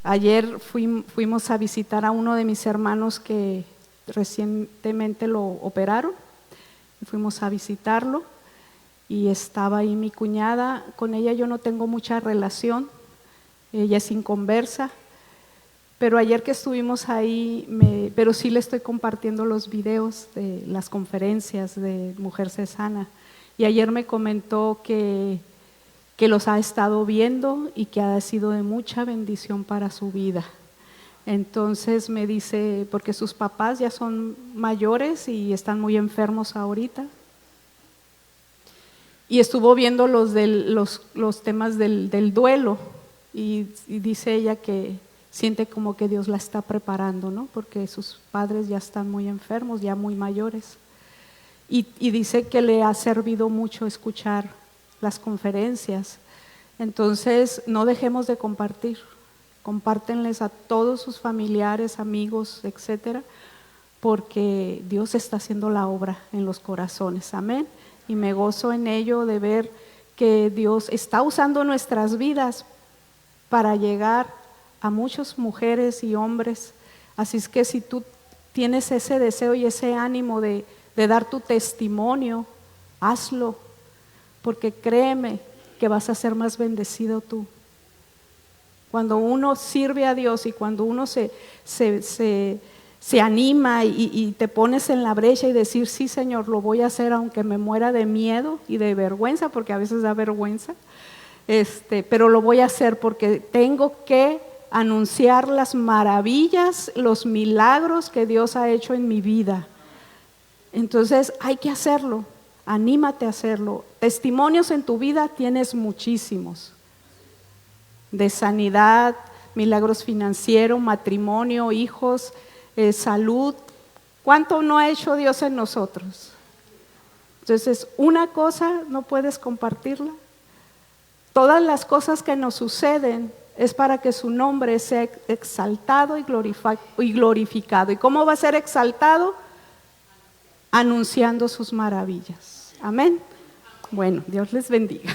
Ayer fuimos a visitar a uno de mis hermanos que recientemente lo operaron. Fuimos a visitarlo y estaba ahí mi cuñada. Con ella yo no tengo mucha relación, ella es inconversa, pero ayer que estuvimos ahí, pero sí le estoy compartiendo los videos de las conferencias de Mujer Se Sana. Y ayer me comentó que los ha estado viendo y que ha sido de mucha bendición para su vida. Entonces me dice, porque sus papás ya son mayores y están muy enfermos ahorita. Y estuvo viendo los temas del duelo y dice ella que siente como que Dios la está preparando, ¿no? Porque sus padres ya están muy enfermos, ya muy mayores. Y dice que le ha servido mucho escuchar las conferencias. Entonces no dejemos de compartir. Compártenles a todos sus familiares, amigos, etcétera, porque Dios está haciendo la obra en los corazones. Amén. Y me gozo en ello de ver que Dios está usando nuestras vidas para llegar a muchas mujeres y hombres. Así es que si tú tienes ese deseo y ese ánimo de dar tu testimonio, hazlo, porque créeme que vas a ser más bendecido tú. Cuando uno sirve a Dios y cuando uno se anima y te pones en la brecha y decir, sí Señor, lo voy a hacer aunque me muera de miedo y de vergüenza, porque a veces da vergüenza, pero lo voy a hacer porque tengo que anunciar las maravillas, los milagros que Dios ha hecho en mi vida. Entonces hay que hacerlo, anímate a hacerlo. Testimonios en tu vida tienes muchísimos, de sanidad, milagros financieros, matrimonio, hijos, salud. ¿Cuánto no ha hecho Dios en nosotros? Entonces, una cosa no puedes compartirla. Todas las cosas que nos suceden es para que su nombre sea exaltado y glorificado. ¿Y cómo va a ser exaltado? Anunciando sus maravillas. Amén. Bueno, Dios les bendiga.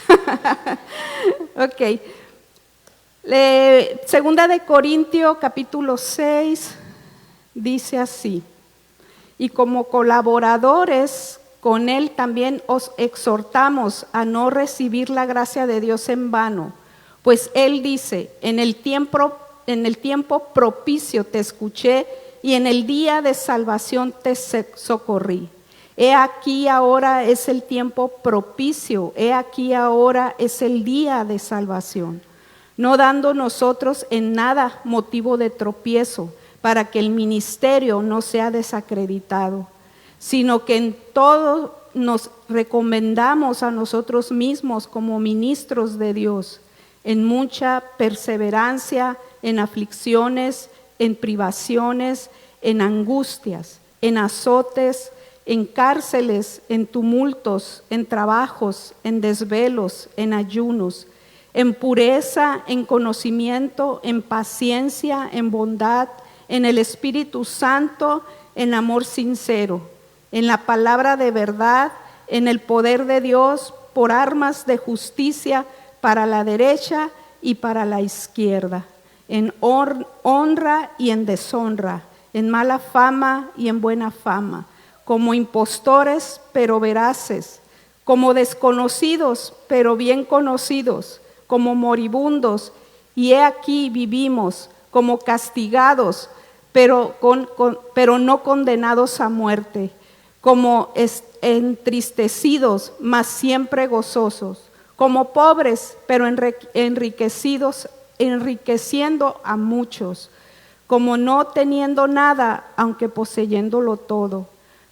Ok. Segunda de Corintios capítulo 6 dice así: y como colaboradores con él también os exhortamos a no recibir la gracia de Dios en vano, pues él dice, en el tiempo propicio te escuché y en el día de salvación te socorrí. He aquí ahora es el tiempo propicio, he aquí ahora es el día de salvación, no dando nosotros en nada motivo de tropiezo, para que el ministerio no sea desacreditado, sino que en todo nos recomendamos a nosotros mismos como ministros de Dios, en mucha perseverancia, en aflicciones, en privaciones, en angustias, en azotes, en cárceles, en tumultos, en trabajos, en desvelos, en ayunos, en pureza, en conocimiento, en paciencia, en bondad, en el Espíritu Santo, en amor sincero, en la palabra de verdad, en el poder de Dios, por armas de justicia para la derecha y para la izquierda, en honra y en deshonra, en mala fama y en buena fama, como impostores pero veraces, como desconocidos pero bien conocidos, como moribundos, y he aquí vivimos, como castigados, pero no condenados a muerte, como entristecidos, mas siempre gozosos, como pobres, pero enriqueciendo a muchos, como no teniendo nada, aunque poseyéndolo todo.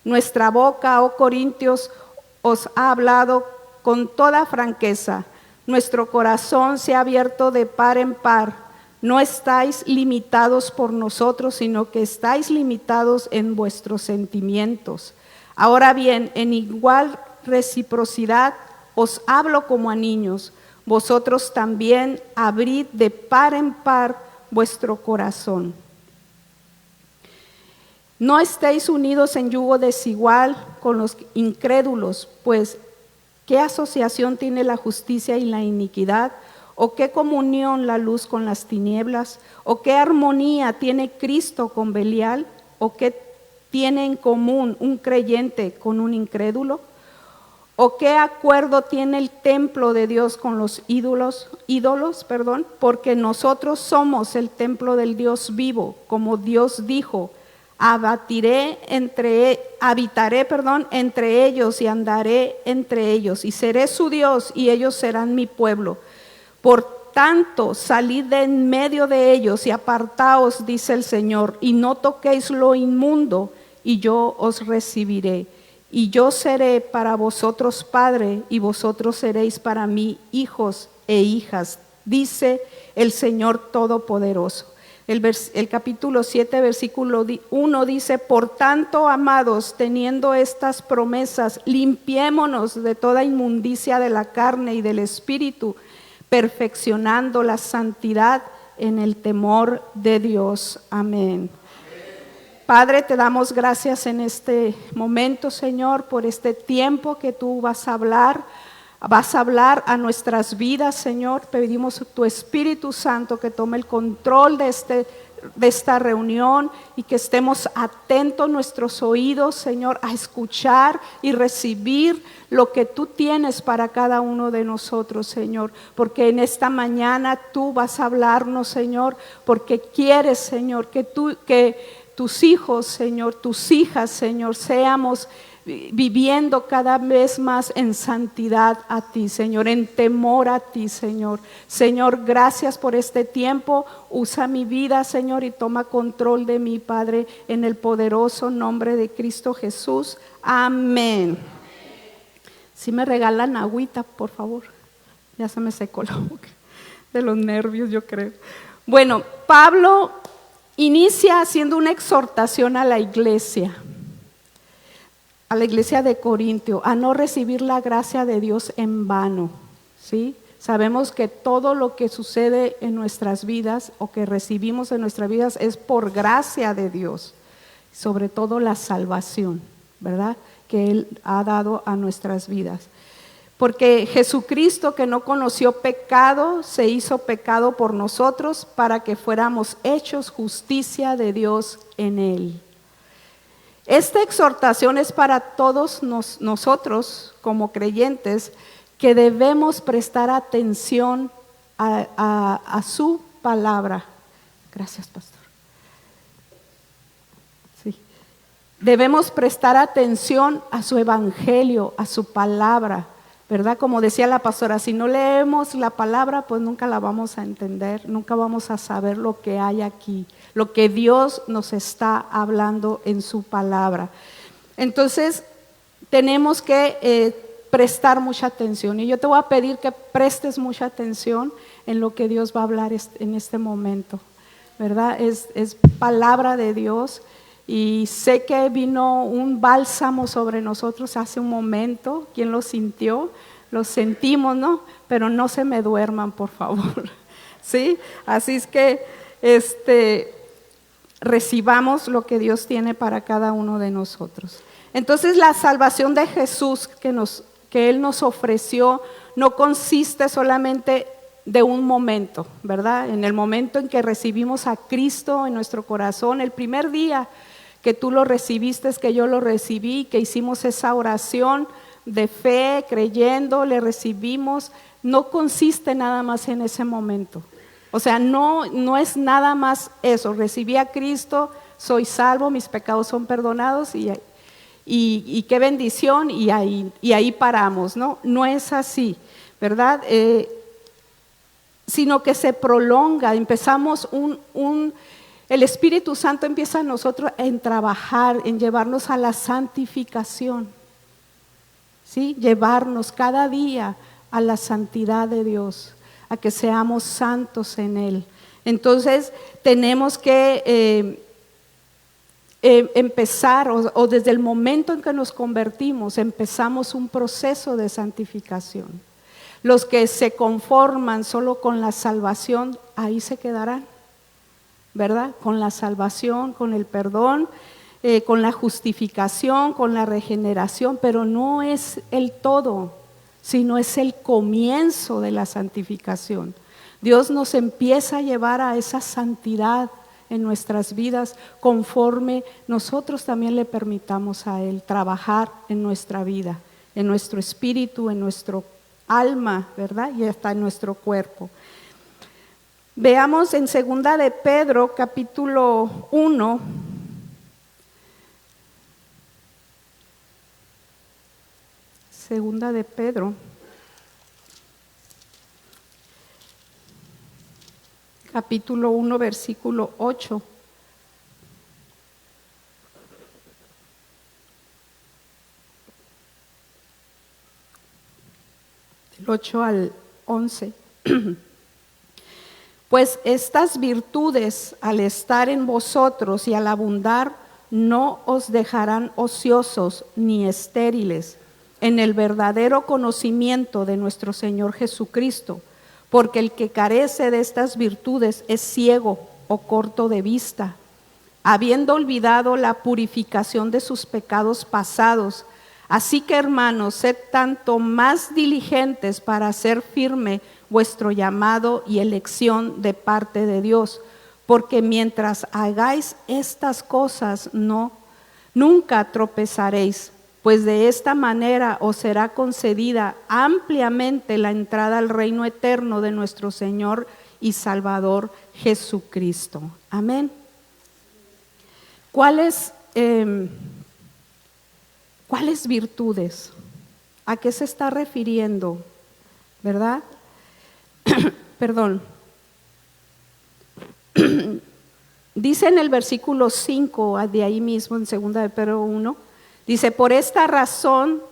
Nuestra boca, oh Corintios, os ha hablado con toda franqueza. Nuestro corazón se ha abierto de par en par. No estáis limitados por nosotros, sino que estáis limitados en vuestros sentimientos. Ahora bien, en igual reciprocidad os hablo como a niños. Vosotros también abrid de par en par vuestro corazón. No estéis unidos en yugo desigual con los incrédulos, pues ¿qué asociación tiene la justicia y la iniquidad? ¿O qué comunión la luz con las tinieblas? ¿O qué armonía tiene Cristo con Belial? ¿O qué tiene en común un creyente con un incrédulo? ¿O qué acuerdo tiene el templo de Dios con los ídolos? Porque nosotros somos el templo del Dios vivo, como Dios dijo: habitaré entre ellos y andaré entre ellos, y seré su Dios y ellos serán mi pueblo. Por tanto, salid de en medio de ellos y apartaos, dice el Señor, y no toquéis lo inmundo, y yo os recibiré. Y yo seré para vosotros padre, y vosotros seréis para mí hijos e hijas, dice el Señor Todopoderoso. El capítulo 7, versículo 1 dice: por tanto, amados, teniendo estas promesas, limpiémonos de toda inmundicia de la carne y del espíritu, perfeccionando la santidad en el temor de Dios. Amén. Padre, te damos gracias en este momento, Señor, por este tiempo que tú vas a hablar a nuestras vidas, Señor. Pedimos tu Espíritu Santo que tome el control de esta reunión y que estemos atentos nuestros oídos, Señor, a escuchar y recibir lo que tú tienes para cada uno de nosotros, Señor, porque en esta mañana tú vas a hablarnos, Señor, porque quieres, Señor, que tus hijos, Señor, tus hijas, Señor, seamos viviendo cada vez más en santidad a ti, Señor, en temor a ti, Señor. Señor, gracias por este tiempo. Usa mi vida, Señor, y toma control de mí, Padre, en el poderoso nombre de Cristo Jesús. Amén. Si me regalan agüita, por favor. Ya se me secó la boca de los nervios, yo creo. Bueno, Pablo inicia haciendo una exhortación a la iglesia de Corintio, a no recibir la gracia de Dios en vano, ¿sí? Sabemos que todo lo que sucede en nuestras vidas o que recibimos en nuestras vidas es por gracia de Dios, sobre todo la salvación, ¿verdad?, que Él ha dado a nuestras vidas. Porque Jesucristo, que no conoció pecado, se hizo pecado por nosotros para que fuéramos hechos justicia de Dios en Él. Esta exhortación es para todos nosotros como creyentes, que debemos prestar atención a su palabra. Gracias, pastor. Sí. Debemos prestar atención a su evangelio, a su palabra, ¿verdad? Como decía la pastora, si no leemos la palabra, pues nunca la vamos a entender, nunca vamos a saber lo que hay aquí, lo que Dios nos está hablando en su palabra. Entonces, tenemos que prestar mucha atención, y yo te voy a pedir que prestes mucha atención en lo que Dios va a hablar en este momento, ¿verdad? Es palabra de Dios, y sé que vino un bálsamo sobre nosotros hace un momento. ¿Quién lo sintió? Lo sentimos, ¿no? Pero no se me duerman, por favor, ¿sí? Así es que recibamos lo que Dios tiene para cada uno de nosotros. Entonces, la salvación de Jesús que Él nos ofreció no consiste solamente de un momento, ¿verdad? En el momento en que recibimos a Cristo en nuestro corazón, el primer día que tú lo recibiste, que yo lo recibí, que hicimos esa oración de fe, creyendo, le recibimos, no consiste nada más en ese momento. O sea, no es nada más eso: recibí a Cristo, soy salvo, mis pecados son perdonados y qué bendición, y ahí paramos, ¿no? No es así, ¿verdad? Sino que se prolonga, empezamos el Espíritu Santo empieza en nosotros en trabajar, en llevarnos a la santificación, ¿sí? Llevarnos cada día a la santidad de Dios, a que seamos santos en Él. Entonces tenemos que empezar, o desde el momento en que nos convertimos, empezamos un proceso de santificación. Los que se conforman solo con la salvación, ahí se quedarán, ¿verdad? Con la salvación, con el perdón, con la justificación, con la regeneración, pero no es el todo, sino es el comienzo de la santificación. Dios nos empieza a llevar a esa santidad en nuestras vidas conforme nosotros también le permitamos a Él trabajar en nuestra vida, en nuestro espíritu, en nuestro alma, ¿verdad? Y hasta en nuestro cuerpo. Veamos en 2 de Pedro, capítulo 1. Segunda de Pedro, capítulo 1, versículo 8. Del 8 al 11. Pues estas virtudes, al estar en vosotros y al abundar, no os dejarán ociosos ni estériles en el verdadero conocimiento de nuestro Señor Jesucristo, porque el que carece de estas virtudes es ciego o corto de vista, habiendo olvidado la purificación de sus pecados pasados. Así que, hermanos, sed tanto más diligentes para hacer firme vuestro llamado y elección de parte de Dios, porque mientras hagáis estas cosas, nunca tropezaréis, pues de esta manera os será concedida ampliamente la entrada al reino eterno de nuestro Señor y Salvador Jesucristo. Amén. ¿Cuáles virtudes? ¿A qué se está refiriendo? ¿Verdad? Perdón. Dice en el versículo 5, de ahí mismo, en 2 de Pedro 1, dice: por esta razón,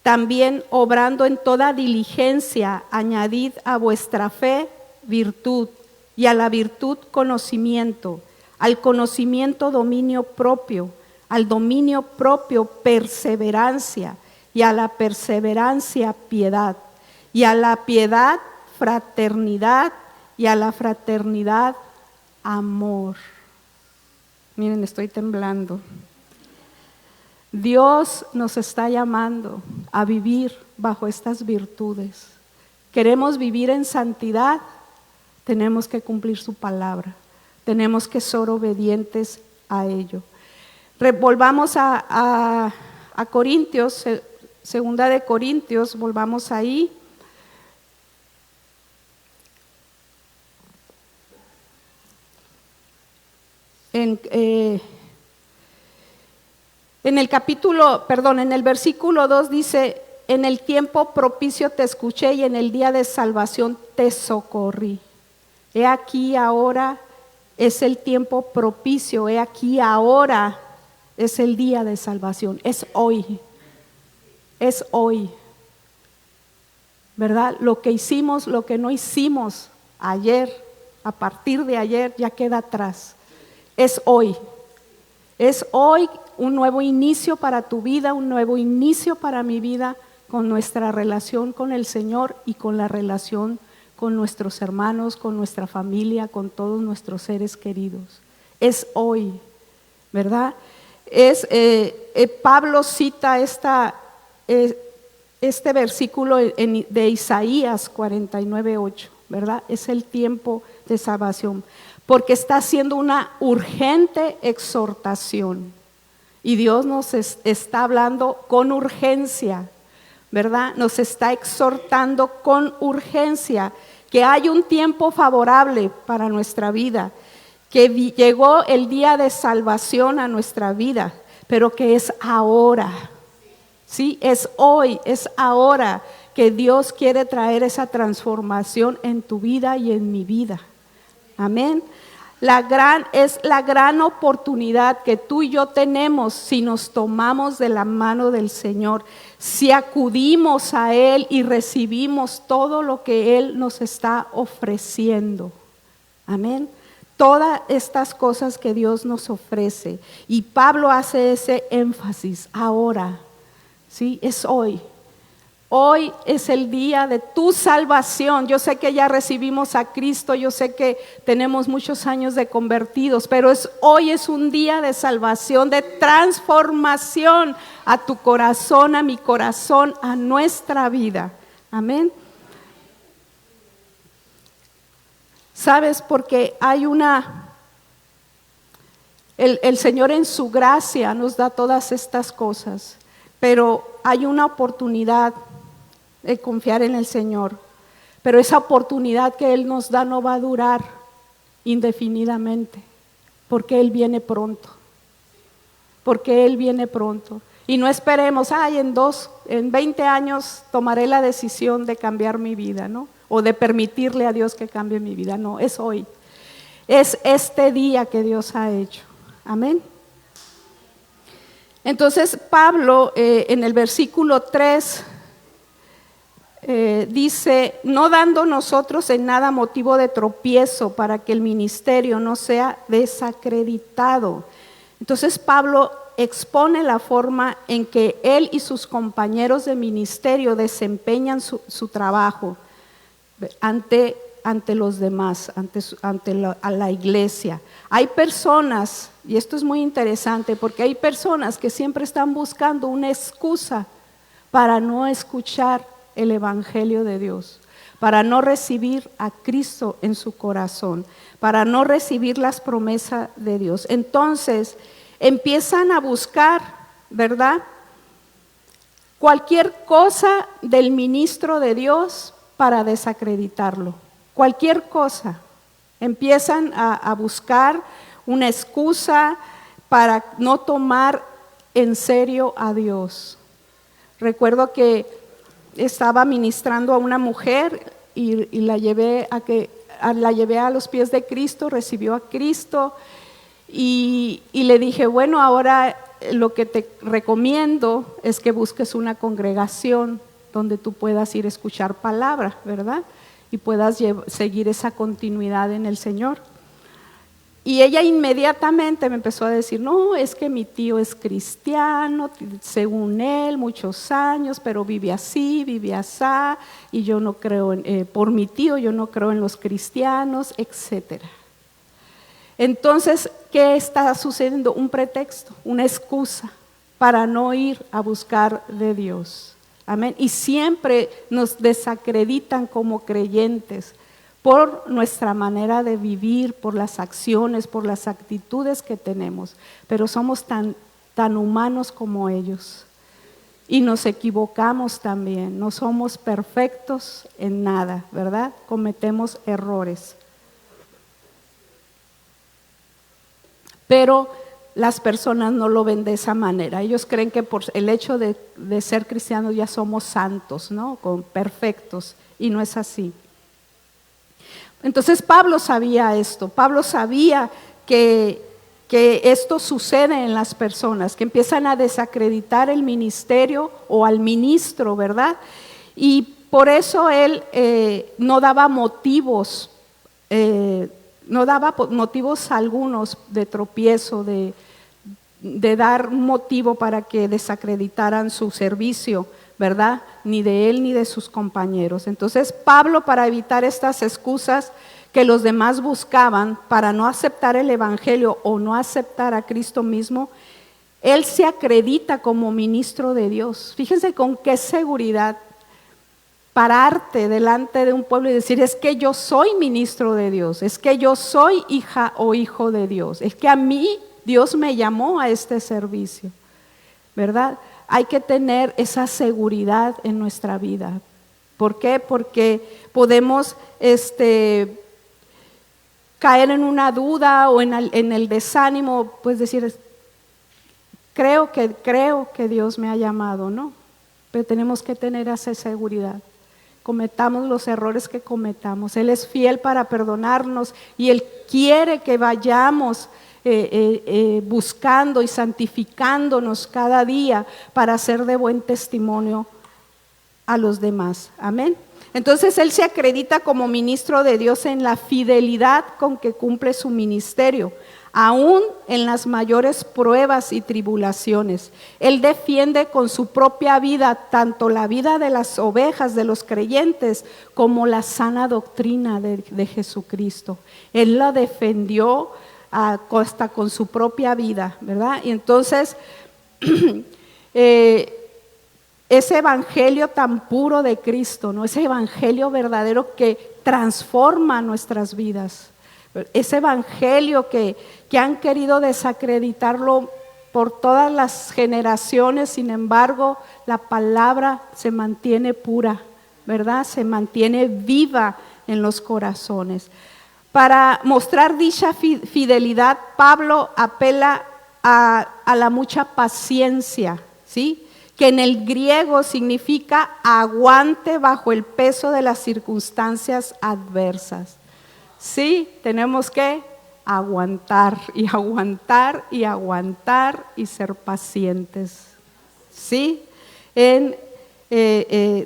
también obrando en toda diligencia, añadid a vuestra fe virtud, y a la virtud conocimiento, al conocimiento dominio propio, al dominio propio perseverancia, y a la perseverancia piedad, y a la piedad fraternidad, y a la fraternidad amor. Miren, estoy temblando. Dios nos está llamando a vivir bajo estas virtudes. Queremos vivir en santidad, tenemos que cumplir su palabra, tenemos que ser obedientes a ello. Volvamos a Corintios, 2 de Corintios, volvamos ahí. En el versículo 2 dice: en el tiempo propicio te escuché y en el día de salvación te socorrí. He aquí ahora es el tiempo propicio, he aquí ahora es el día de salvación, es hoy, ¿verdad? Lo que hicimos, lo que no hicimos ayer, a partir de ayer ya queda atrás. Es hoy un nuevo inicio para tu vida, un nuevo inicio para mi vida, con nuestra relación con el Señor y con la relación con nuestros hermanos, con nuestra familia, con todos nuestros seres queridos. Es hoy, ¿verdad? Pablo cita este versículo de Isaías 49:8, ¿verdad? Es el tiempo de salvación, porque está haciendo una urgente exhortación y Dios nos está hablando con urgencia, ¿verdad? Nos está exhortando con urgencia que hay un tiempo favorable para nuestra vida, que llegó el día de salvación a nuestra vida, pero que es ahora, ¿sí? Es hoy, es ahora que Dios quiere traer esa transformación en tu vida y en mi vida. Amén. Es la gran oportunidad que tú y yo tenemos si nos tomamos de la mano del Señor, si acudimos a Él y recibimos todo lo que Él nos está ofreciendo. Amén. Todas estas cosas que Dios nos ofrece. Y Pablo hace ese énfasis ahora, ¿sí? Es hoy. Hoy es el día de tu salvación. Yo sé que ya recibimos a Cristo, yo sé que tenemos muchos años de convertidos, pero hoy es un día de salvación, de transformación a tu corazón, a mi corazón, a nuestra vida. Amén. ¿Sabes? Porque hay el Señor en su gracia nos da todas estas cosas, pero hay una oportunidad de confiar en el Señor. Pero esa oportunidad que Él nos da no va a durar indefinidamente, porque Él viene pronto. Porque Él viene pronto. Y no esperemos, en 20 años tomaré la decisión de cambiar mi vida, ¿no? O de permitirle a Dios que cambie mi vida. No, es hoy. Es este día que Dios ha hecho. Amén. Entonces Pablo en el versículo 3 dice, no dando nosotros en nada motivo de tropiezo para que el ministerio no sea desacreditado. Entonces Pablo expone la forma en que él y sus compañeros de ministerio desempeñan su trabajo ante los demás, a la iglesia. Hay personas, y esto es muy interesante, porque hay personas que siempre están buscando una excusa para no escuchar el Evangelio de Dios, para no recibir a Cristo en su corazón, para no recibir las promesas de Dios. Entonces, empiezan a buscar, ¿verdad?, cualquier cosa del ministro de Dios para desacreditarlo. Cualquier cosa. Empiezan a buscar una excusa para no tomar en serio a Dios. Recuerdo que estaba ministrando a una mujer y la llevé a los pies de Cristo, recibió a Cristo y le dije, bueno, ahora lo que te recomiendo es que busques una congregación donde tú puedas ir a escuchar palabra, ¿verdad? Y puedas seguir esa continuidad en el Señor. Y ella inmediatamente me empezó a decir, no, es que mi tío es cristiano, según él, muchos años, pero vive así, y yo no creo, por mi tío yo no creo en los cristianos, etcétera. Entonces, ¿qué está sucediendo? Un pretexto, una excusa para no ir a buscar de Dios. Amén. Y siempre nos desacreditan como creyentes por nuestra manera de vivir, por las acciones, por las actitudes que tenemos. Pero somos tan humanos como ellos. Y nos equivocamos también. No somos perfectos en nada, ¿verdad? Cometemos errores. Pero las personas no lo ven de esa manera. Ellos creen que por el hecho de ser cristianos ya somos santos, ¿no? Perfectos. Y no es así. Entonces Pablo sabía esto. Pablo sabía que esto sucede en las personas, que empiezan a desacreditar el ministerio o al ministro, ¿verdad? Y por eso él no daba motivos algunos de tropiezo, de dar motivo para que desacreditaran su servicio, ¿verdad? Ni de él ni de sus compañeros. Entonces Pablo, para evitar estas excusas que los demás buscaban para no aceptar el evangelio o no aceptar a Cristo mismo, él se acredita como ministro de Dios. Fíjense con qué seguridad pararte delante de un pueblo y decir, es que yo soy ministro de Dios, es que yo soy hija o hijo de Dios, es que a mí Dios me llamó a este servicio, ¿verdad? Hay que tener esa seguridad en nuestra vida. ¿Por qué? Porque podemos caer en una duda o en el desánimo, pues decir, creo que Dios me ha llamado, ¿no? Pero tenemos que tener esa seguridad. Cometamos los errores que cometamos. Él es fiel para perdonarnos y Él quiere que vayamos buscando y santificándonos cada día para ser de buen testimonio a los demás. Amén. Entonces él se acredita como ministro de Dios en la fidelidad con que cumple su ministerio, aún en las mayores pruebas y tribulaciones. Él defiende con su propia vida tanto la vida de las ovejas, de los creyentes, como la sana doctrina de Jesucristo. Él la defendió hasta con su propia vida, ¿verdad? Y entonces ese evangelio tan puro de Cristo, ¿no? Ese evangelio verdadero que transforma nuestras vidas. Ese evangelio que han querido desacreditarlo por todas las generaciones, sin embargo, la palabra se mantiene pura, ¿verdad? Se mantiene viva en los corazones. Para mostrar dicha fidelidad, Pablo apela a la mucha paciencia, ¿sí? Que en el griego significa aguante bajo el peso de las circunstancias adversas. Sí, tenemos que aguantar y aguantar y aguantar y ser pacientes, ¿sí?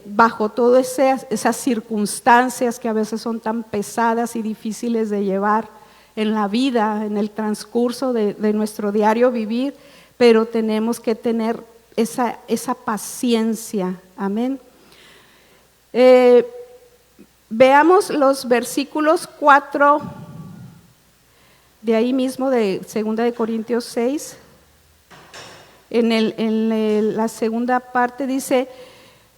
Bajo todas esas circunstancias que a veces son tan pesadas y difíciles de llevar en la vida, en el transcurso de nuestro diario vivir, pero tenemos que tener esa paciencia, amén. Veamos los versículos 4, de ahí mismo de 2 de Corintios 6, la segunda parte dice,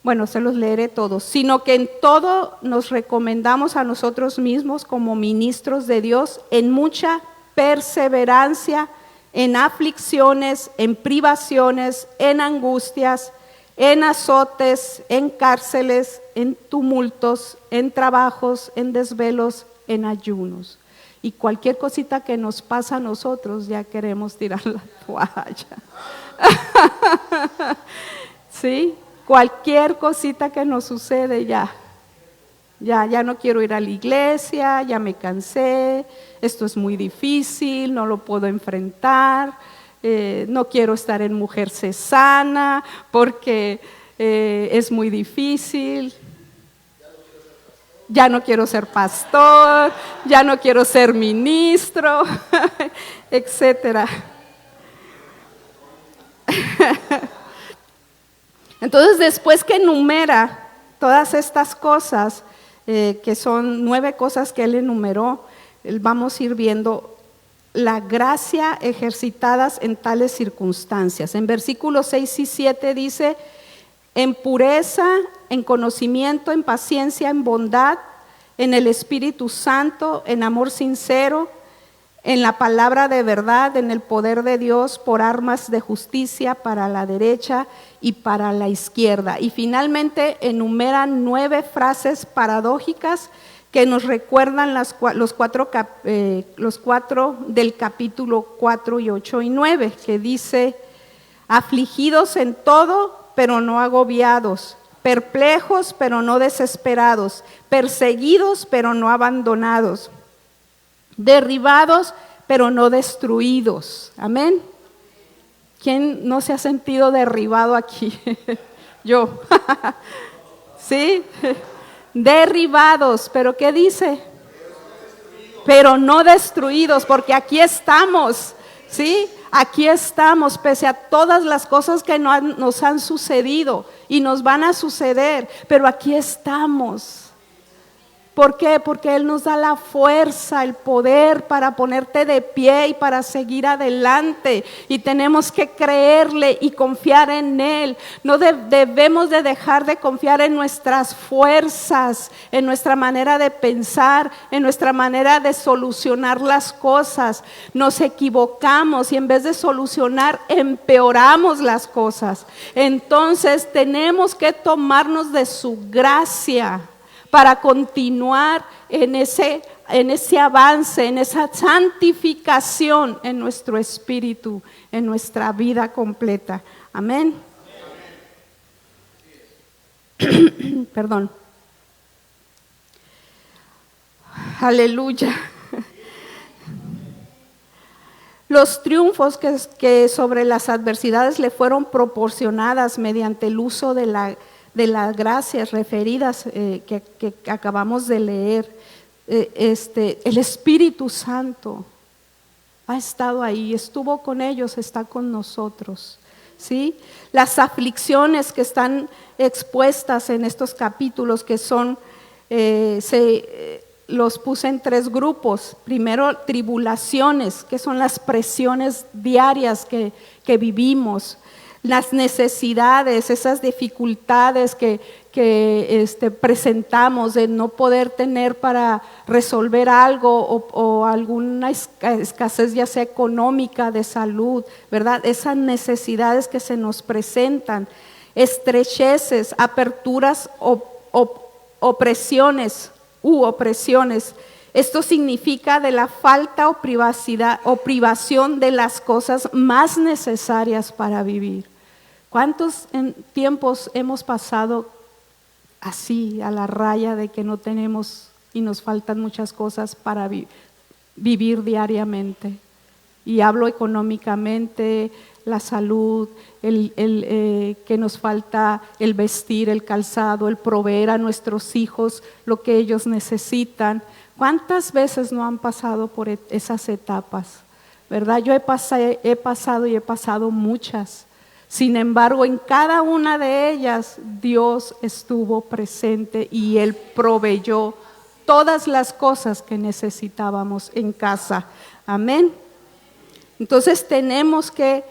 bueno, se los leeré todos, sino que en todo nos recomendamos a nosotros mismos como ministros de Dios en mucha perseverancia, en aflicciones, en privaciones, en angustias, en azotes, en cárceles, en tumultos, en trabajos, en desvelos, en ayunos. Y cualquier cosita que nos pasa a nosotros, ya queremos tirar la toalla. ¿Sí? Cualquier cosita que nos sucede, ya no quiero ir a la iglesia, ya me cansé, esto es muy difícil, no lo puedo enfrentar, no quiero estar en Mujer Sana porque es muy difícil. Ya no quiero ser pastor, ya no quiero ser ministro, etcétera. Entonces, después que enumera todas estas cosas, que son 9 cosas que él enumeró, vamos a ir viendo la gracia ejercitadas en tales circunstancias. En versículos 6 y 7 dice, en pureza, en conocimiento, en paciencia, en bondad, en el Espíritu Santo, en amor sincero, en la palabra de verdad, en el poder de Dios, por armas de justicia para la derecha y para la izquierda. Y finalmente enumeran 9 frases paradójicas que nos recuerdan los cuatro del capítulo 4 y 8 y 9, que dice, afligidos en todo, pero no agobiados, perplejos, pero no desesperados, perseguidos, pero no abandonados, derribados, pero no destruidos. Amén. ¿Quién no se ha sentido derribado aquí? Yo. ¿Sí? Derribados, pero ¿qué dice? Pero no destruidos, porque aquí estamos, ¿sí? Aquí estamos, pese a todas las cosas que nos han sucedido y nos van a suceder, pero aquí estamos. ¿Por qué? Porque Él nos da la fuerza, el poder para ponerte de pie y para seguir adelante. Y tenemos que creerle y confiar en Él. No debemos de dejar de confiar en nuestras fuerzas, en nuestra manera de pensar, en nuestra manera de solucionar las cosas. Nos equivocamos y en vez de solucionar, empeoramos las cosas. Entonces tenemos que tomarnos de su gracia para continuar en ese avance, en esa santificación en nuestro espíritu, en nuestra vida completa. Amén. Perdón. Aleluya. Los triunfos que sobre las adversidades le fueron proporcionadas mediante el uso de las gracias referidas que acabamos de leer, el Espíritu Santo ha estado ahí, estuvo con ellos, está con nosotros, ¿sí? Las aflicciones que están expuestas en estos capítulos, que son, los puse en 3 grupos. Primero, tribulaciones, que son las presiones diarias que vivimos. las necesidades, esas dificultades que presentamos de no poder tener para resolver algo o alguna escasez ya sea económica, de salud, ¿verdad? Esas necesidades que se nos presentan, estrecheces, aperturas opresiones. Esto significa de la falta o privación de las cosas más necesarias para vivir. ¿Cuántos tiempos hemos pasado así, a la raya de que no tenemos y nos faltan muchas cosas para vivir diariamente? Y hablo económicamente, la salud, que nos falta el vestir, el calzado, el proveer a nuestros hijos lo que ellos necesitan. ¿Cuántas veces no han pasado por esas etapas? ¿Verdad? Yo he pasado muchas. Sin embargo, en cada una de ellas Dios estuvo presente y Él proveyó todas las cosas que necesitábamos en casa. Amén. Entonces tenemos que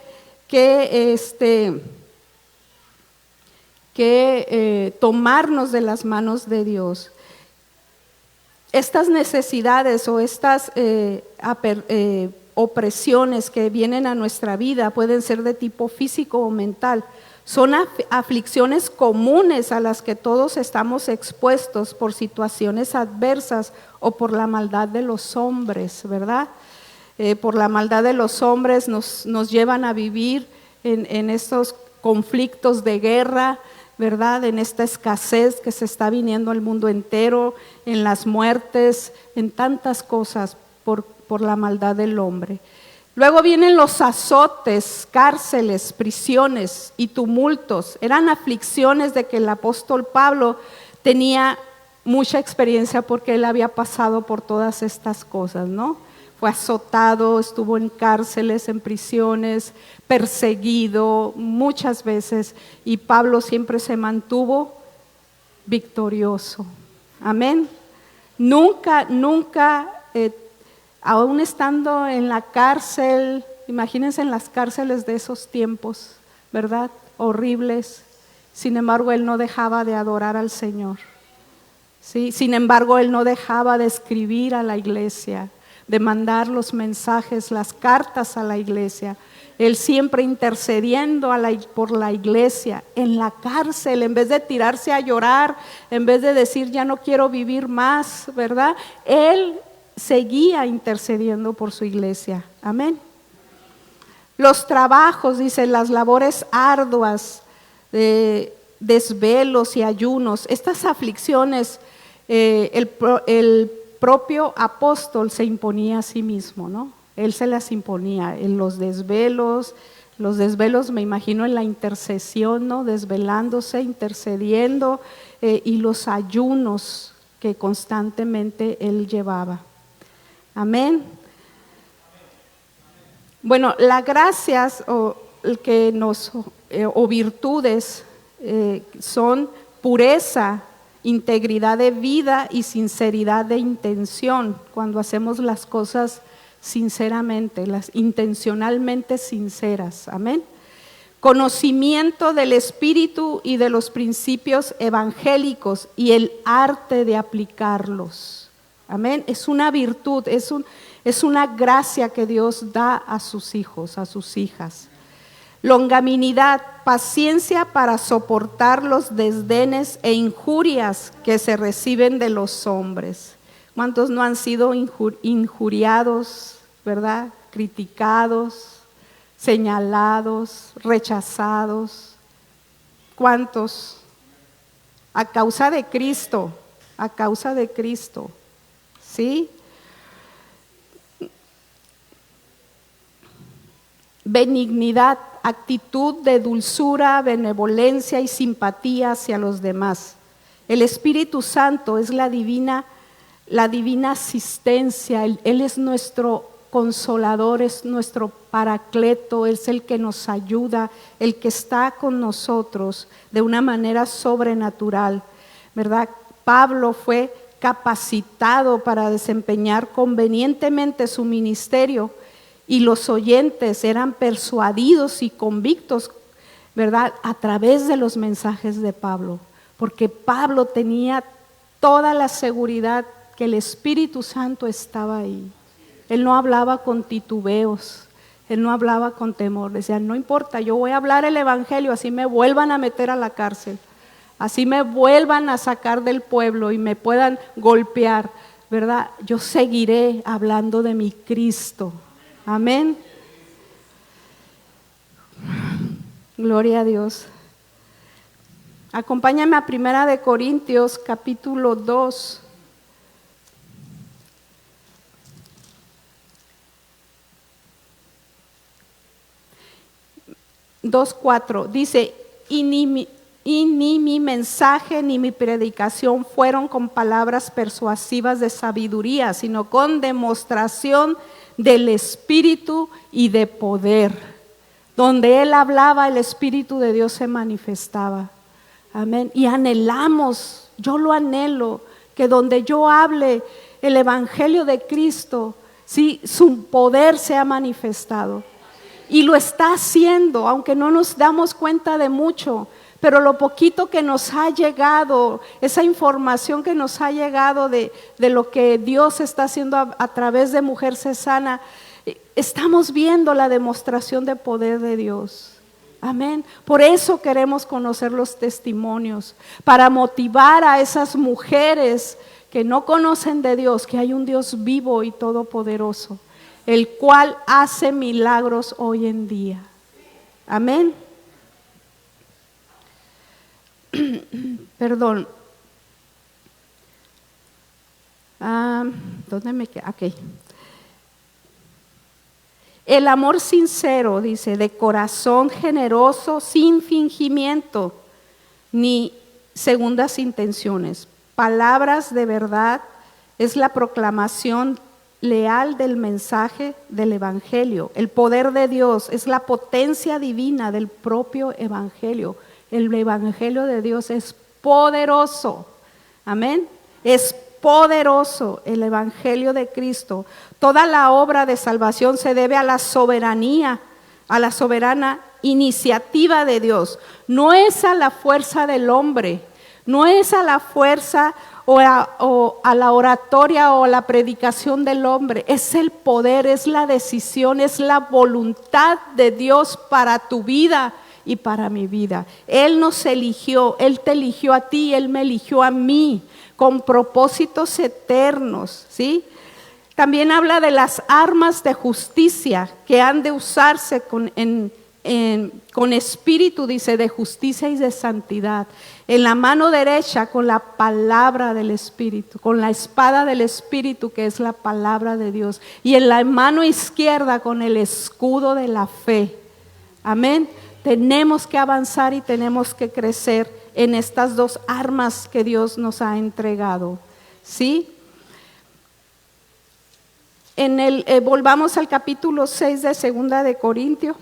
tomarnos de las manos de Dios. Estas necesidades o estas opresiones que vienen a nuestra vida pueden ser de tipo físico o mental. Son aflicciones comunes a las que todos estamos expuestos por situaciones adversas o por la maldad de los hombres, ¿verdad? Por la maldad de los hombres nos llevan a vivir en estos conflictos de guerra, ¿verdad? En esta escasez que se está viniendo al mundo entero, en las muertes, en tantas cosas por la maldad del hombre. Luego vienen los azotes, cárceles, prisiones y tumultos. Eran aflicciones de que el apóstol Pablo tenía mucha experiencia porque él había pasado por todas estas cosas, ¿no? Fue azotado, estuvo en cárceles, en prisiones, perseguido muchas veces, y Pablo siempre se mantuvo victorioso. Amén. Nunca, aún estando en la cárcel, imagínense en las cárceles de esos tiempos, ¿verdad? Horribles. Sin embargo, él no dejaba de adorar al Señor. ¿Sí? Sin embargo, él no dejaba de escribir a la iglesia, de mandar los mensajes, las cartas a la iglesia. Él siempre intercediendo por la iglesia, en la cárcel, en vez de tirarse a llorar, en vez de decir ya no quiero vivir más, ¿verdad? Él seguía intercediendo por su iglesia. Amén. Los trabajos, dice, las labores arduas, desvelos y ayunos, estas aflicciones, el propio apóstol se imponía a sí mismo, ¿no? Él se las imponía en los desvelos me imagino en la intercesión, ¿no? Desvelándose, intercediendo, y los ayunos que constantemente él llevaba. Amén. Bueno, las gracias o virtudes son pureza, integridad de vida y sinceridad de intención, cuando hacemos las cosas sinceramente, las intencionalmente sinceras. Amén. Conocimiento del Espíritu y de los principios evangélicos y el arte de aplicarlos. Amén. Es una virtud, es una gracia que Dios da a sus hijos, a sus hijas. Longanimidad, paciencia para soportar los desdenes e injurias que se reciben de los hombres. ¿Cuántos no han sido injuriados, verdad? Criticados, señalados, rechazados. ¿Cuántos? A causa de Cristo, ¿sí? Benignidad, actitud de dulzura, benevolencia y simpatía hacia los demás. El Espíritu Santo es la divina asistencia. Él es nuestro consolador, es nuestro paracleto, es el que nos ayuda, el que está con nosotros de una manera sobrenatural, ¿verdad? Pablo fue capacitado para desempeñar convenientemente su ministerio, y los oyentes eran persuadidos y convictos ¿verdad? A través de los mensajes de Pablo, porque Pablo tenía toda la seguridad que el Espíritu Santo estaba ahí. Él no hablaba con titubeos, él no hablaba con temor, decía, no importa, yo voy a hablar el Evangelio, así me vuelvan a meter a la cárcel, así me vuelvan a sacar del pueblo y me puedan golpear, ¿verdad? Yo seguiré hablando de mi Cristo. Amén. Gloria a Dios. Acompáñame a 1 Corintios capítulo 2. 2:4 dice, y ni mi mensaje ni mi predicación fueron con palabras persuasivas de sabiduría, sino con demostración del Espíritu y de poder. Donde Él hablaba, el Espíritu de Dios se manifestaba. Amén. Y anhelamos, yo lo anhelo, que donde yo hable el Evangelio de Cristo, sí, su poder se ha manifestado. Y lo está haciendo, aunque no nos damos cuenta de mucho, pero lo poquito que nos ha llegado, esa información que nos ha llegado de lo que Dios está haciendo a través de Mujer Cesana, estamos viendo la demostración de poder de Dios. Amén. Por eso queremos conocer los testimonios, para motivar a esas mujeres que no conocen de Dios, que hay un Dios vivo y todopoderoso, el cual hace milagros hoy en día. Amén. Perdón. ¿Dónde me queda? Ok. El amor sincero, dice, de corazón generoso, sin fingimiento, ni segundas intenciones. Palabras de verdad es la proclamación leal del mensaje del Evangelio. El poder de Dios es la potencia divina del propio Evangelio. El Evangelio de Dios es poderoso. Amén. Es poderoso el Evangelio de Cristo. Toda la obra de salvación se debe a la soberanía, a la soberana iniciativa de Dios. No es a la fuerza del hombre, no es a la fuerza o a la oratoria o a la predicación del hombre. Es el poder, es la decisión, es la voluntad de Dios para tu vida y para mi vida. Él nos eligió, Él te eligió a ti, Él me eligió a mí, con propósitos eternos, ¿sí? También habla de las armas de justicia que han de usarse con espíritu, dice, de justicia y de santidad. En la mano derecha con la palabra del Espíritu, con la espada del Espíritu que es la palabra de Dios. Y en la mano izquierda con el escudo de la fe. Amén. Tenemos que avanzar y tenemos que crecer en estas dos armas que Dios nos ha entregado. ¿Sí? Volvamos al capítulo 6 de 2 de Corintios.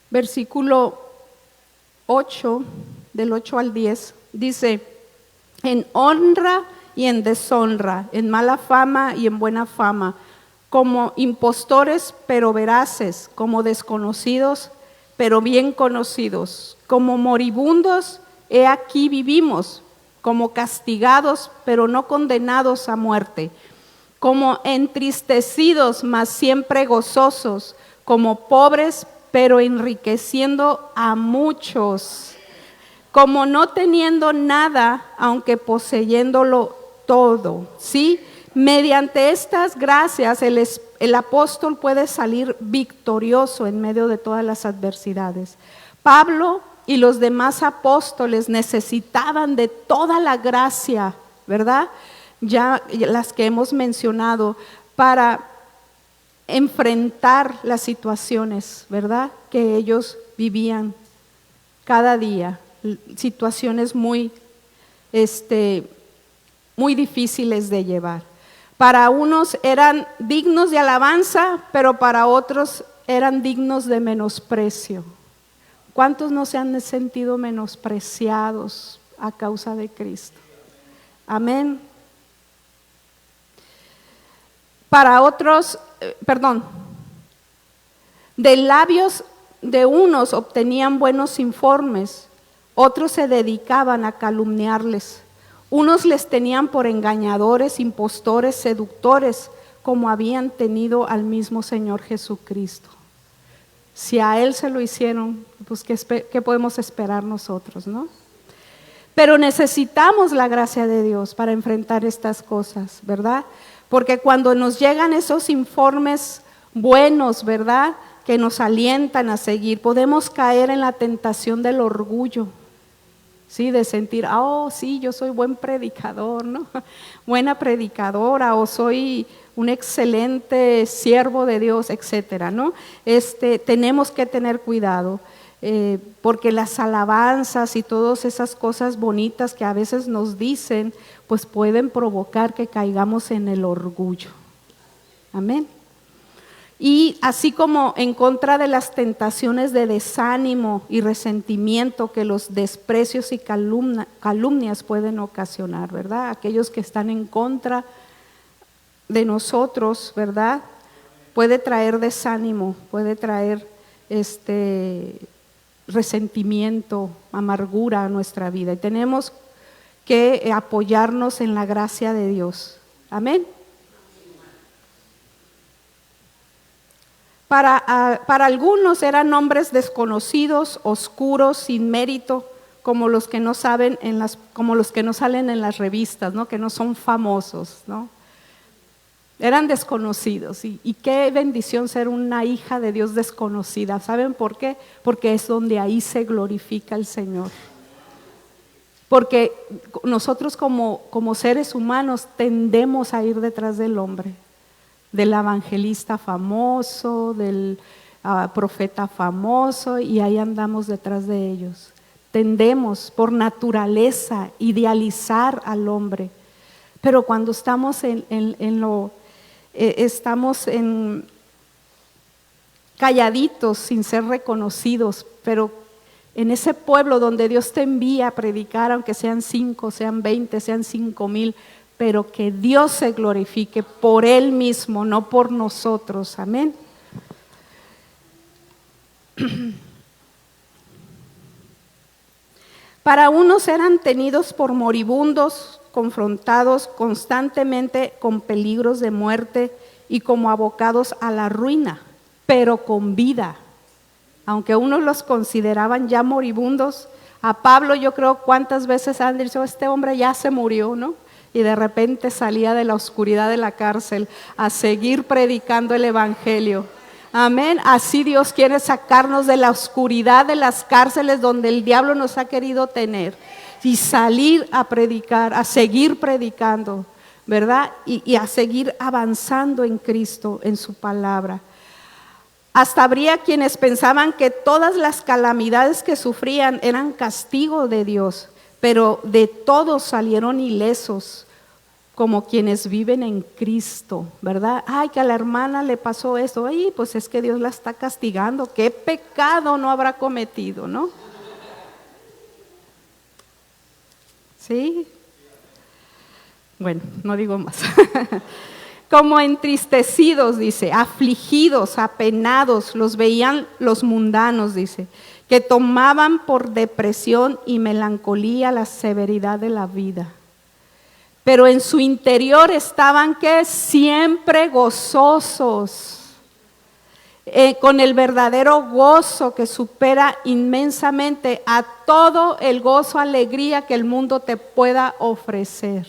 Versículo 8, del 8 al 10, dice, en honra y en deshonra, en mala fama y en buena fama, como impostores pero veraces, como desconocidos pero bien conocidos, como moribundos, he aquí vivimos, como castigados pero no condenados a muerte, como entristecidos mas siempre gozosos, como pobres pero enriqueciendo a muchos, como no teniendo nada, aunque poseyéndolo todo, ¿sí? Mediante estas gracias el apóstol puede salir victorioso en medio de todas las adversidades. Pablo y los demás apóstoles necesitaban de toda la gracia, ¿verdad? Ya las que hemos mencionado, para enfrentar las situaciones, ¿verdad?, que ellos vivían cada día, situaciones muy difíciles de llevar. Para unos eran dignos de alabanza, pero para otros eran dignos de menosprecio. ¿Cuántos no se han sentido menospreciados a causa de Cristo? Amén. Para otros, de labios de unos obtenían buenos informes, otros se dedicaban a calumniarles. Unos les tenían por engañadores, impostores, seductores, como habían tenido al mismo Señor Jesucristo. Si a Él se lo hicieron, pues ¿qué podemos esperar nosotros, no? Pero necesitamos la gracia de Dios para enfrentar estas cosas, ¿verdad? Porque cuando nos llegan esos informes buenos, ¿verdad?, que nos alientan a seguir, podemos caer en la tentación del orgullo, ¿sí? De sentir, sí, yo soy buen predicador, ¿no? Buena predicadora, o soy un excelente siervo de Dios, etcétera, ¿no? Tenemos que tener cuidado, porque las alabanzas y todas esas cosas bonitas que a veces nos dicen, pues pueden provocar que caigamos en el orgullo. Amén. Y así como en contra de las tentaciones de desánimo y resentimiento que los desprecios y calumnias pueden ocasionar, ¿verdad? Aquellos que están en contra de nosotros, ¿verdad? Puede traer desánimo, puede traer resentimiento, amargura a nuestra vida. Y tenemos que apoyarnos en la gracia de Dios. Amén. Para algunos eran nombres desconocidos, oscuros, sin mérito, como los que no salen en las revistas, ¿no? Que no son famosos, ¿no? Eran desconocidos. Y qué bendición ser una hija de Dios desconocida. ¿Saben por qué? Porque es donde ahí se glorifica el Señor. Porque nosotros como seres humanos tendemos a ir detrás del hombre, del evangelista famoso, del profeta famoso, y ahí andamos detrás de ellos. Tendemos por naturaleza idealizar al hombre, pero cuando estamos calladitos sin ser reconocidos, pero en ese pueblo donde Dios te envía a predicar, aunque sean 5, sean 20, sean 5,000, pero que Dios se glorifique por Él mismo, no por nosotros. Amén. Para unos eran tenidos por moribundos, confrontados constantemente con peligros de muerte y como abocados a la ruina, pero con vida. Aunque unos los consideraban ya moribundos, a Pablo yo creo cuántas veces han dicho, este hombre ya se murió, ¿no? Y de repente salía de la oscuridad de la cárcel a seguir predicando el evangelio. Amén. Así Dios quiere sacarnos de la oscuridad de las cárceles donde el diablo nos ha querido tener y salir a predicar, a seguir predicando, ¿verdad? Y a seguir avanzando en Cristo, en su palabra. Hasta habría quienes pensaban que todas las calamidades que sufrían eran castigo de Dios, pero de todos salieron ilesos, como quienes viven en Cristo, ¿verdad? Ay, que a la hermana le pasó esto, ay, pues es que Dios la está castigando, ¿qué pecado no habrá cometido, no? ¿Sí? Bueno, no digo más. Como entristecidos, dice, afligidos, apenados, los veían los mundanos, dice, que tomaban por depresión y melancolía la severidad de la vida. Pero en su interior estaban que siempre gozosos, con el verdadero gozo que supera inmensamente a todo el gozo, alegría que el mundo te pueda ofrecer.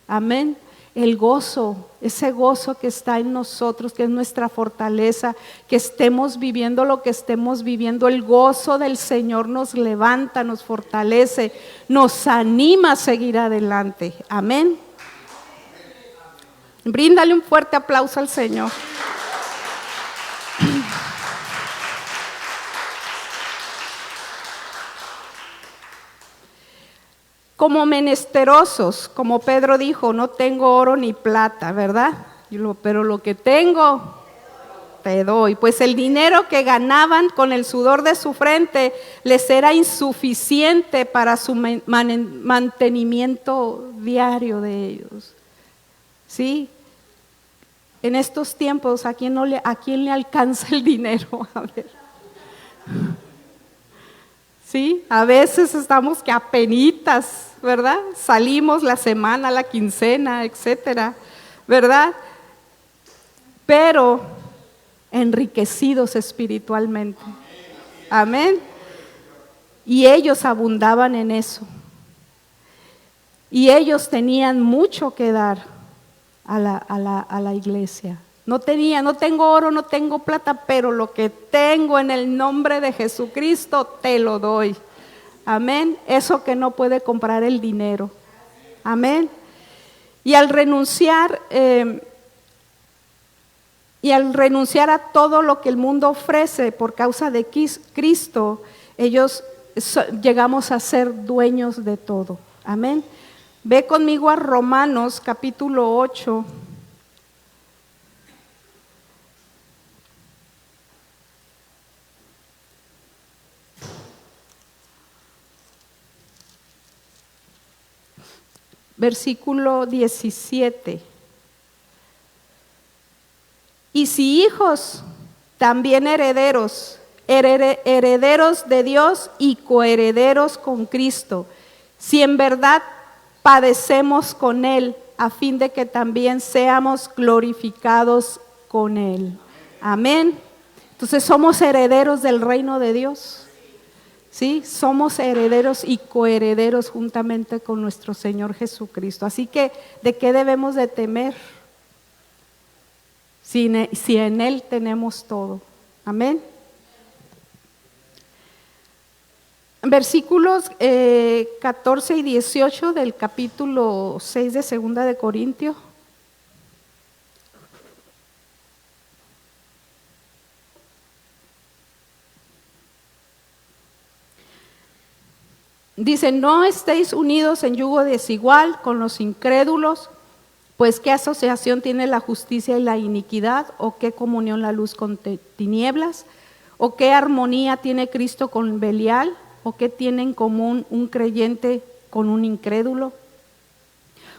Amén. El gozo, ese gozo que está en nosotros, que es nuestra fortaleza, que estemos viviendo lo que estemos viviendo, el gozo del Señor nos levanta, nos fortalece, nos anima a seguir adelante. Amén. Bríndale un fuerte aplauso al Señor. Como menesterosos, como Pedro dijo, no tengo oro ni plata, ¿verdad? Pero lo que tengo, te doy. Pues el dinero que ganaban con el sudor de su frente les era insuficiente para su mantenimiento diario de ellos. ¿Sí? En estos tiempos, ¿a quién le alcanza el dinero? A ver. Sí, a veces estamos que apenitas, ¿verdad? Salimos la semana, la quincena, etcétera, ¿verdad? Pero enriquecidos espiritualmente. Amén. Y ellos abundaban en eso. Y ellos tenían mucho que dar a la iglesia. No tengo oro, no tengo plata, pero lo que tengo en el nombre de Jesucristo te lo doy. Amén. Eso que no puede comprar el dinero. Amén. Y al renunciar a todo lo que el mundo ofrece por causa de Cristo, ellos llegamos a ser dueños de todo. Amén. Ve conmigo a Romanos capítulo 8. Versículo 17. Y si hijos, también herederos, herederos de Dios y coherederos con Cristo, si en verdad padecemos con Él, a fin de que también seamos glorificados con Él. Amén. Entonces somos herederos del reino de Dios. ¿Sí? Somos herederos y coherederos juntamente con nuestro Señor Jesucristo. Así que, ¿de qué debemos de temer? Si en Él tenemos todo. Amén. Versículos 14 y 18 del capítulo 6 de Segunda de Corintios. Dice, no estéis unidos en yugo desigual con los incrédulos, pues qué asociación tiene la justicia y la iniquidad, o qué comunión la luz con tinieblas, o qué armonía tiene Cristo con Belial, o qué tiene en común un creyente con un incrédulo,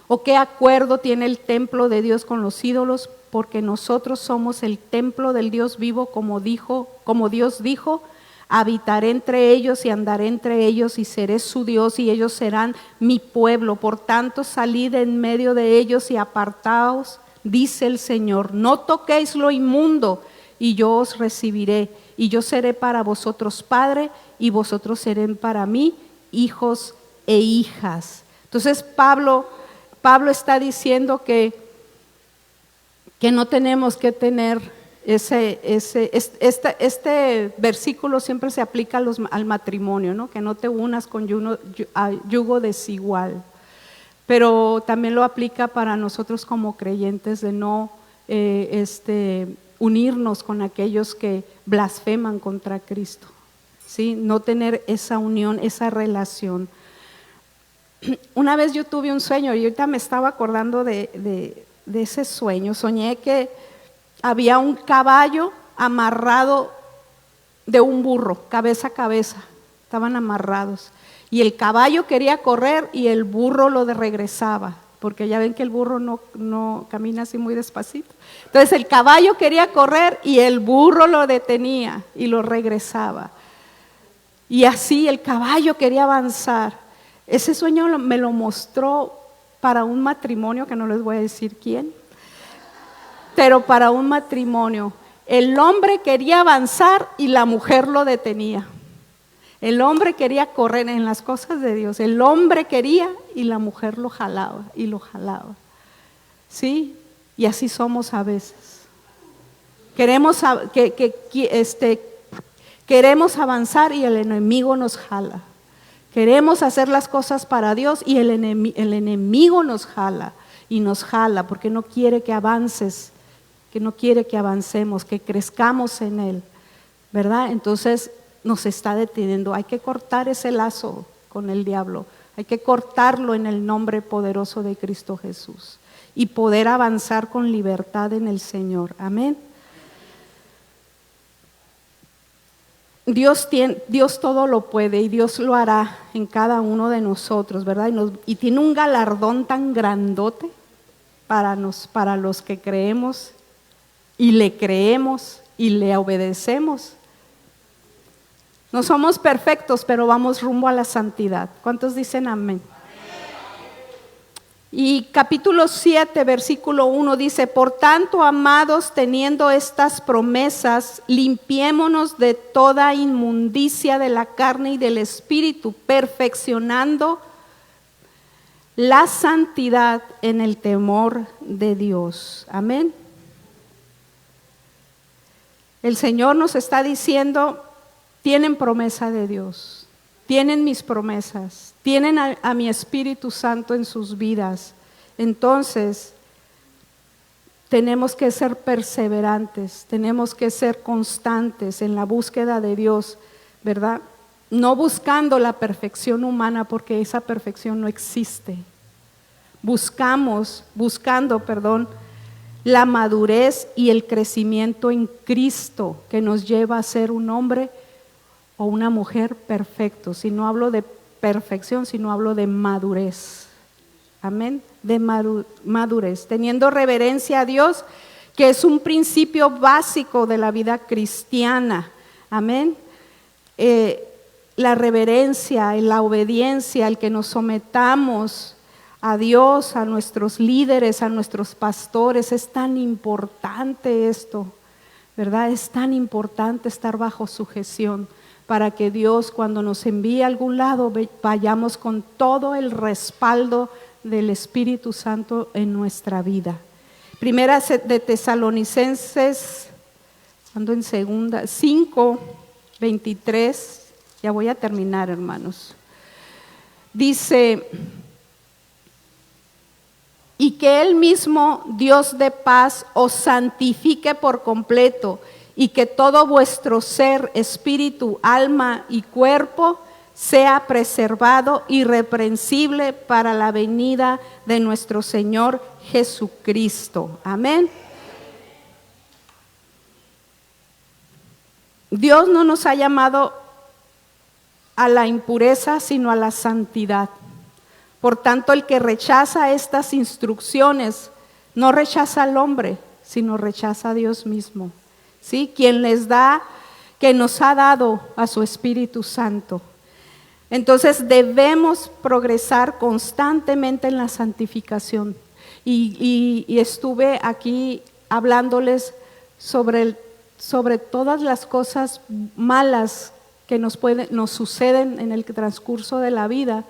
o qué acuerdo tiene el templo de Dios con los ídolos, porque nosotros somos el templo del Dios vivo, como Dios dijo, habitaré entre ellos y andaré entre ellos y seré su Dios y ellos serán mi pueblo. Por tanto, salid en medio de ellos y apartaos, dice el Señor. No toquéis lo inmundo y yo os recibiré. Y yo seré para vosotros padre y vosotros seréis para mí hijos e hijas. Entonces Pablo está diciendo que no tenemos que tener este versículo siempre se aplica al matrimonio, ¿no? Que no te unas con yugo desigual, pero también lo aplica para nosotros como creyentes de no unirnos con aquellos que blasfeman contra Cristo, ¿sí? No tener esa unión, esa relación. Una vez yo tuve un sueño y ahorita me estaba acordando de ese sueño. Soñé que había un caballo amarrado de un burro, cabeza a cabeza, estaban amarrados. Y el caballo quería correr y el burro lo regresaba, porque ya ven que el burro no camina así muy despacito. Entonces el caballo quería correr y el burro lo detenía y lo regresaba. Y así el caballo quería avanzar. Ese sueño me lo mostró para un matrimonio, que no les voy a decir quién, pero para un matrimonio. El hombre quería avanzar y la mujer lo detenía. El hombre quería correr en las cosas de Dios. El hombre quería y la mujer lo jalaba y lo jalaba. ¿Sí? Y así somos a veces. Queremos avanzar y el enemigo nos jala. Queremos hacer las cosas para Dios y el enemigo nos jala y nos jala porque no quiere que avances, que no quiere que avancemos, que crezcamos en Él, ¿verdad? Entonces nos está deteniendo. Hay que cortar ese lazo con el diablo, hay que cortarlo en el nombre poderoso de Cristo Jesús y poder avanzar con libertad en el Señor. Amén. Dios todo lo puede y Dios lo hará en cada uno de nosotros, ¿verdad? Y tiene un galardón tan grandote para los que creemos y le creemos y le obedecemos. No somos perfectos, pero vamos rumbo a la santidad. ¿Cuántos dicen amén? Y capítulo 7, versículo 1 dice: por tanto, amados, teniendo estas promesas, limpiémonos de toda inmundicia de la carne y del espíritu, perfeccionando la santidad en el temor de Dios. Amén. El Señor nos está diciendo: tienen promesa de Dios, tienen mis promesas, tienen a mi Espíritu Santo en sus vidas. Entonces, tenemos que ser perseverantes, tenemos que ser constantes en la búsqueda de Dios, ¿verdad? No buscando la perfección humana, porque esa perfección no existe. Buscando la madurez y el crecimiento en Cristo, que nos lleva a ser un hombre o una mujer perfecto. Si no hablo de perfección, sino hablo de madurez. Amén, de madurez, teniendo reverencia a Dios, que es un principio básico de la vida cristiana. Amén. La reverencia, la obediencia, el que nos sometamos a Dios, a nuestros líderes, a nuestros pastores, es tan importante esto, ¿verdad? Es tan importante estar bajo sujeción, para que Dios, cuando nos envíe a algún lado, vayamos con todo el respaldo del Espíritu Santo en nuestra vida. Primera de Tesalonicenses, ando en segunda, 5:23, ya voy a terminar, hermanos. Dice: y que Él mismo, Dios de paz, os santifique por completo, y que todo vuestro ser, espíritu, alma y cuerpo sea preservado irreprensible para la venida de nuestro Señor Jesucristo. Amén. Dios no nos ha llamado a la impureza, sino a la santidad. Por tanto, el que rechaza estas instrucciones no rechaza al hombre, sino rechaza a Dios mismo, ¿sí? Quien nos ha dado a su Espíritu Santo. Entonces debemos progresar constantemente en la santificación. Y estuve aquí hablándoles sobre todas las cosas malas que nos suceden en el transcurso de la vida,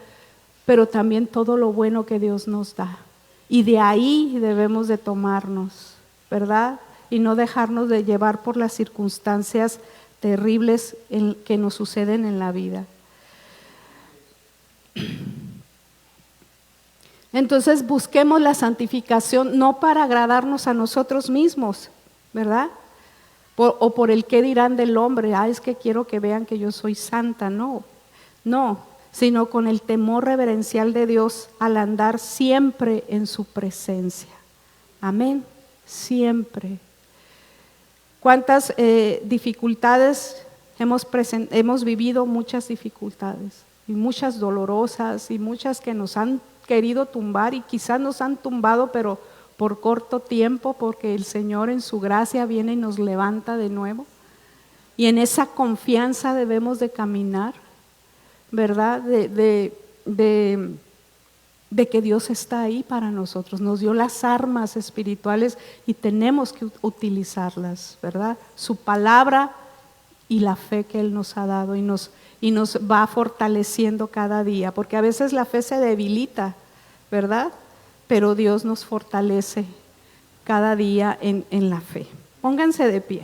pero también todo lo bueno que Dios nos da. Y de ahí debemos de tomarnos, ¿verdad? Y no dejarnos de llevar por las circunstancias terribles que nos suceden en la vida. Entonces busquemos la santificación no para agradarnos a nosotros mismos, ¿verdad? O por el qué dirán del hombre, es que quiero que vean que yo soy santa, no, sino con el temor reverencial de Dios al andar siempre en su presencia. Amén, siempre. ¿Cuántas dificultades hemos vivido? Muchas dificultades, y muchas dolorosas, y muchas que nos han querido tumbar, y quizás nos han tumbado, pero por corto tiempo, porque el Señor en su gracia viene y nos levanta de nuevo. Y en esa confianza debemos de caminar, ¿verdad? De que Dios está ahí para nosotros, nos dio las armas espirituales y tenemos que utilizarlas, ¿verdad? Su palabra y la fe que Él nos ha dado y nos va fortaleciendo cada día, porque a veces la fe se debilita, ¿verdad? Pero Dios nos fortalece cada día en la fe. Pónganse de pie.